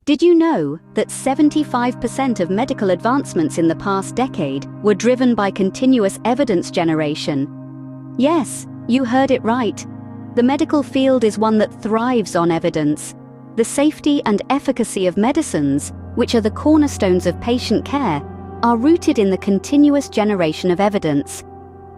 Did you know that 75% of medical advancements in the past decade were driven by continuous evidence generation? Yes, you heard it right. The medical field is one that thrives on evidence. The safety and efficacy of medicines, which are the cornerstones of patient care, are rooted in the continuous generation of evidence.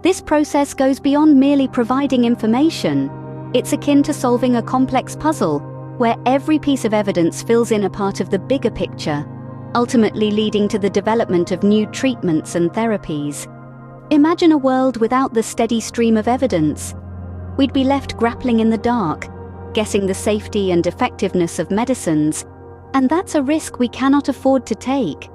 This process goes beyond merely providing information. It's akin to solving a complex puzzle, where every piece of evidence fills in a part of the bigger picture, ultimately leading to the development of new treatments and therapies. Imagine a world without the steady stream of evidence. We'd be left grappling in the dark, guessing the safety and effectiveness of medicines, and that's a risk we cannot afford to take.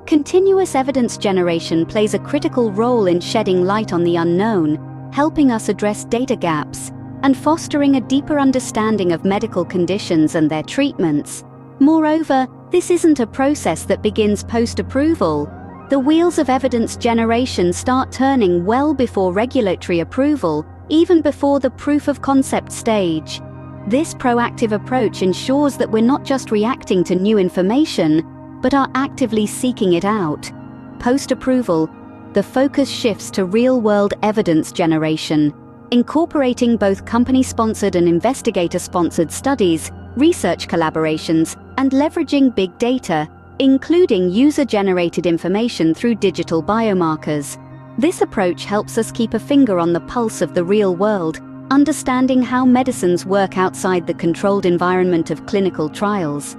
Continuous evidence generation plays a critical role in shedding light on the unknown, helping us address data gaps, and fostering a deeper understanding of medical conditions and their treatments. Moreover, this isn't a process that begins post-approval. The wheels of evidence generation start turning well before regulatory approval, even before the proof of concept stage. This proactive approach ensures that we're not just reacting to new information, but are actively seeking it out. Post-approval, the focus shifts to real-world evidence generation, incorporating both company-sponsored and investigator-sponsored studies, research collaborations, and leveraging big data, including user-generated information through digital biomarkers. This approach helps us keep a finger on the pulse of the real world, understanding how medicines work outside the controlled environment of clinical trials.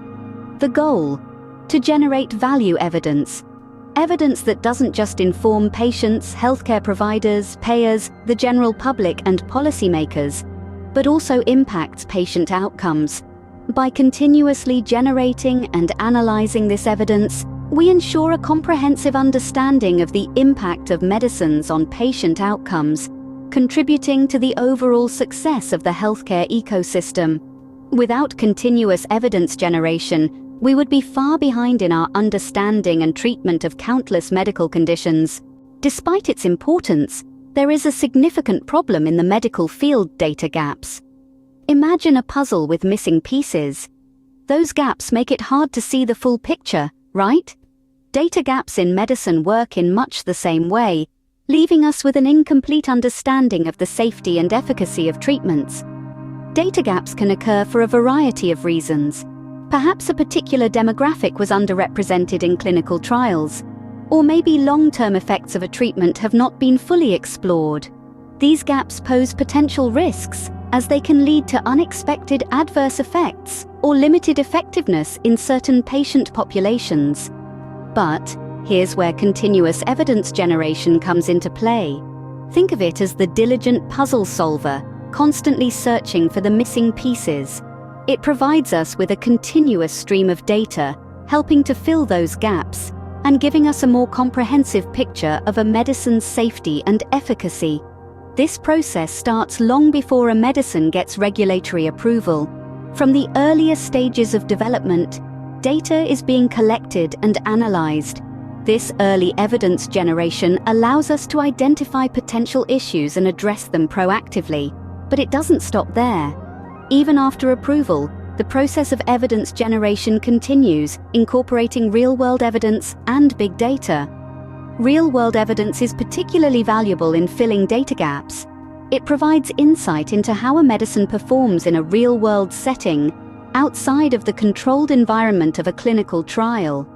The goal: to generate value evidence. Evidence that doesn't just inform patients, healthcare providers, payers, the general public, and policymakers, but also impacts patient outcomes. By continuously generating and analyzing this evidence, we ensure a comprehensive understanding of the impact of medicines on patient outcomes, contributing to the overall success of the healthcare ecosystem. Without continuous evidence generation, we would be far behind in our understanding and treatment of countless medical conditions. Despite its importance, there is a significant problem in the medical field: data gaps. Imagine a puzzle with missing pieces. Those gaps make it hard to see the full picture, right? Data gaps in medicine work in much the same way, leaving us with an incomplete understanding of the safety and efficacy of treatments. Data gaps can occur for a variety of reasons. Perhaps a particular demographic was underrepresented in clinical trials, or maybe long-term effects of a treatment have not been fully explored. These gaps pose potential risks, as they can lead to unexpected adverse effects or limited effectiveness in certain patient populations. But here's where continuous evidence generation comes into play. Think of it as the diligent puzzle solver, constantly searching for the missing pieces. It provides us with a continuous stream of data, helping to fill those gaps, and giving us a more comprehensive picture of a medicine's safety and efficacy. This process starts long before a medicine gets regulatory approval. From the earliest stages of development, data is being collected and analyzed. This early evidence generation allows us to identify potential issues and address them proactively. But it doesn't stop there. Even after approval, the process of evidence generation continues, incorporating real-world evidence and big data. Real-world evidence is particularly valuable in filling data gaps. It provides insight into how a medicine performs in a real-world setting, outside of the controlled environment of a clinical trial.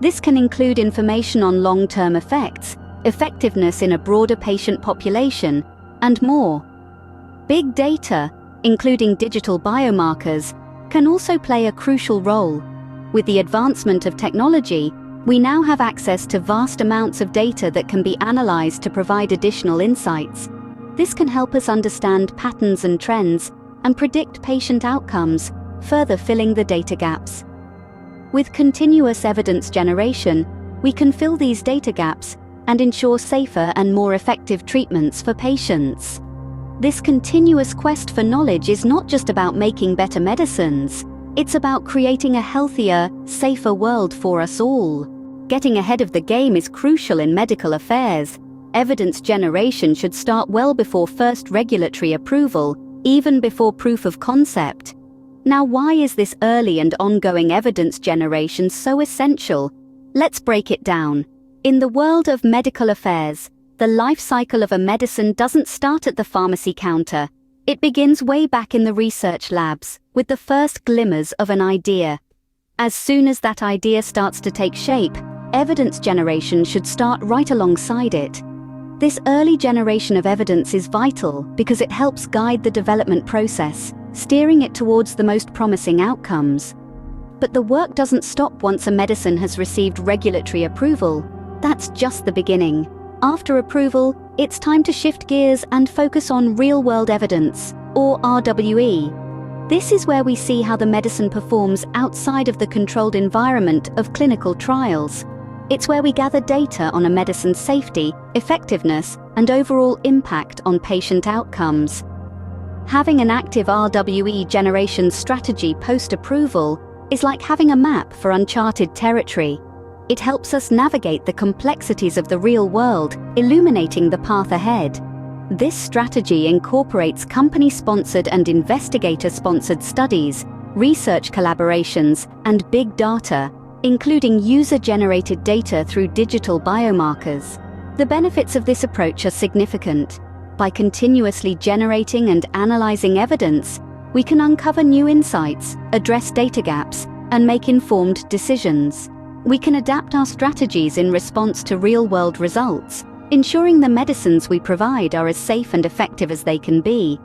This can include information on long-term effects, effectiveness in a broader patient population, and more. Big data, including digital biomarkers, can also play a crucial role. With the advancement of technology, we now have access to vast amounts of data that can be analyzed to provide additional insights. This can help us understand patterns and trends and predict patient outcomes, further filling the data gaps. With continuous evidence generation, we can fill these data gaps and ensure safer and more effective treatments for patients. This continuous quest for knowledge is not just about making better medicines. It's about creating a healthier, safer world for us all. Getting ahead of the game is crucial in medical affairs. Evidence generation should start well before first regulatory approval, even before proof of concept. Now, why is this early and ongoing evidence generation so essential? Let's break it down. In the world of medical affairs, the life cycle of a medicine doesn't start at the pharmacy counter. It begins way back in the research labs, with the first glimmers of an idea. As soon as that idea starts to take shape, evidence generation should start right alongside it. This early generation of evidence is vital because it helps guide the development process, steering it towards the most promising outcomes. But the work doesn't stop once a medicine has received regulatory approval. That's just the beginning. After approval, it's time to shift gears and focus on real-world evidence, or RWE. This is where we see how the medicine performs outside of the controlled environment of clinical trials. It's where we gather data on a medicine's safety, effectiveness, and overall impact on patient outcomes. Having an active RWE generation strategy post-approval is like having a map for uncharted territory. It helps us navigate the complexities of the real world, illuminating the path ahead. This strategy incorporates company-sponsored and investigator-sponsored studies, research collaborations, and big data, including user-generated data through digital biomarkers. The benefits of this approach are significant. By continuously generating and analyzing evidence, we can uncover new insights, address data gaps, and make informed decisions. We can adapt our strategies in response to real-world results, ensuring the medicines we provide are as safe and effective as they can be.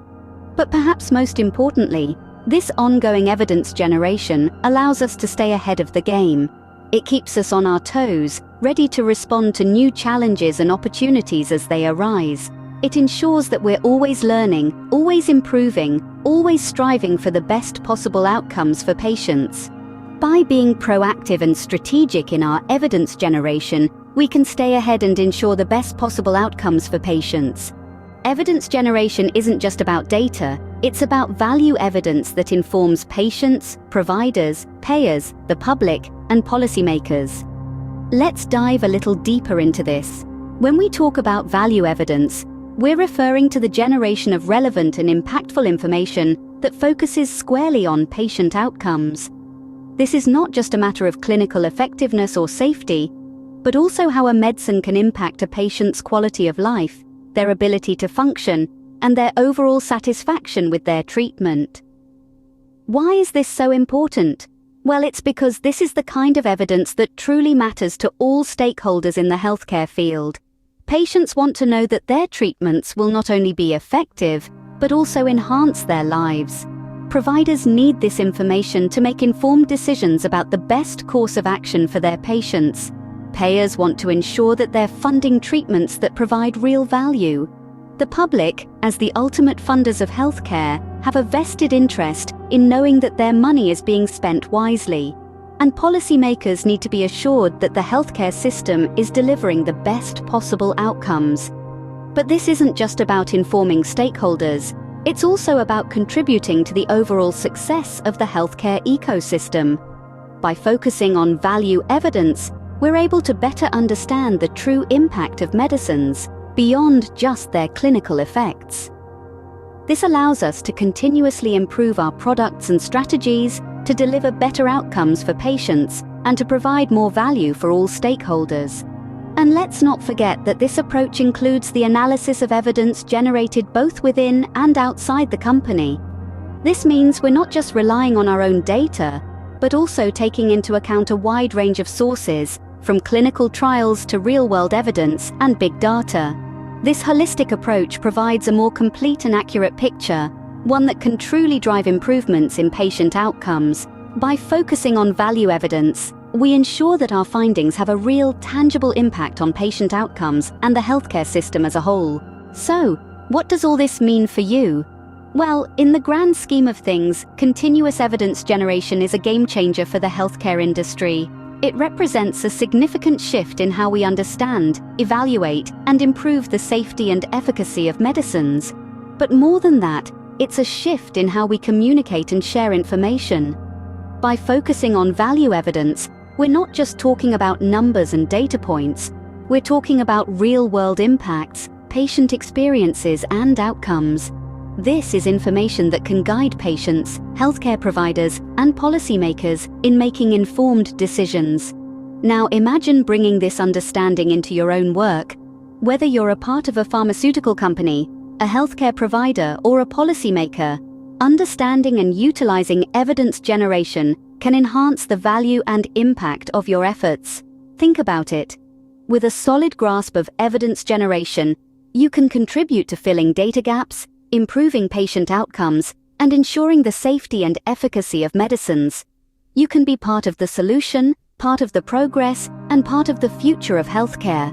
But perhaps most importantly, this ongoing evidence generation allows us to stay ahead of the game. It keeps us on our toes, ready to respond to new challenges and opportunities as they arise. It ensures that we're always learning, always improving, always striving for the best possible outcomes for patients. By being proactive and strategic in our evidence generation, we can stay ahead and ensure the best possible outcomes for patients. Evidence generation isn't just about data, it's about value evidence that informs patients, providers, payers, the public, and policymakers. Let's dive a little deeper into this. When we talk about value evidence, we're referring to the generation of relevant and impactful information that focuses squarely on patient outcomes. This is not just a matter of clinical effectiveness or safety, but also how a medicine can impact a patient's quality of life, their ability to function, and their overall satisfaction with their treatment. Why is this so important? Well, it's because this is the kind of evidence that truly matters to all stakeholders in the healthcare field. Patients want to know that their treatments will not only be effective, but also enhance their lives. Providers need this information to make informed decisions about the best course of action for their patients. Payers want to ensure that they're funding treatments that provide real value. The public, as the ultimate funders of healthcare, have a vested interest in knowing that their money is being spent wisely. And policymakers need to be assured that the healthcare system is delivering the best possible outcomes. But this isn't just about informing stakeholders. It's also about contributing to the overall success of the healthcare ecosystem. By focusing on value evidence, we're able to better understand the true impact of medicines beyond just their clinical effects. This allows us to continuously improve our products and strategies to deliver better outcomes for patients and to provide more value for all stakeholders. And let's not forget that this approach includes the analysis of evidence generated both within and outside the company. This means we're not just relying on our own data, but also taking into account a wide range of sources, from clinical trials to real-world evidence and big data. This holistic approach provides a more complete and accurate picture, one that can truly drive improvements in patient outcomes. By focusing on value evidence, we ensure that our findings have a real, tangible impact on patient outcomes and the healthcare system as a whole. So, what does all this mean for you? Well, in the grand scheme of things, continuous evidence generation is a game changer for the healthcare industry. It represents a significant shift in how we understand, evaluate, and improve the safety and efficacy of medicines. But more than that, it's a shift in how we communicate and share information. By focusing on value evidence, we're not just talking about numbers and data points. We're talking about real-world impacts, patient experiences, and outcomes. This is information that can guide patients, healthcare providers, and policymakers in making informed decisions. Now imagine bringing this understanding into your own work. Whether you're a part of a pharmaceutical company, a healthcare provider, or a policymaker, understanding and utilizing evidence generation can enhance the value and impact of your efforts. Think about it. With a solid grasp of evidence generation, you can contribute to filling data gaps, improving patient outcomes, and ensuring the safety and efficacy of medicines. You can be part of the solution, part of the progress, and part of the future of healthcare.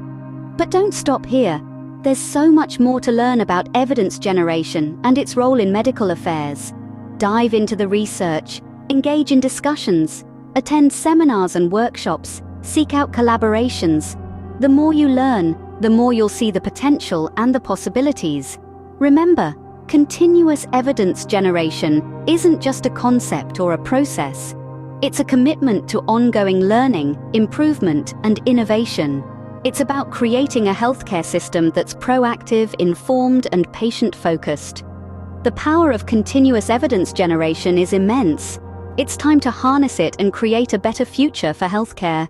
But don't stop here. There's so much more to learn about evidence generation and its role in medical affairs. Dive into the research, engage in discussions, attend seminars and workshops, seek out collaborations. The more you learn, the more you'll see the potential and the possibilities. Remember, continuous evidence generation isn't just a concept or a process. It's a commitment to ongoing learning, improvement, and innovation. It's about creating a healthcare system that's proactive, informed, and patient-focused. The power of continuous evidence generation is immense. It's time to harness it and create a better future for healthcare.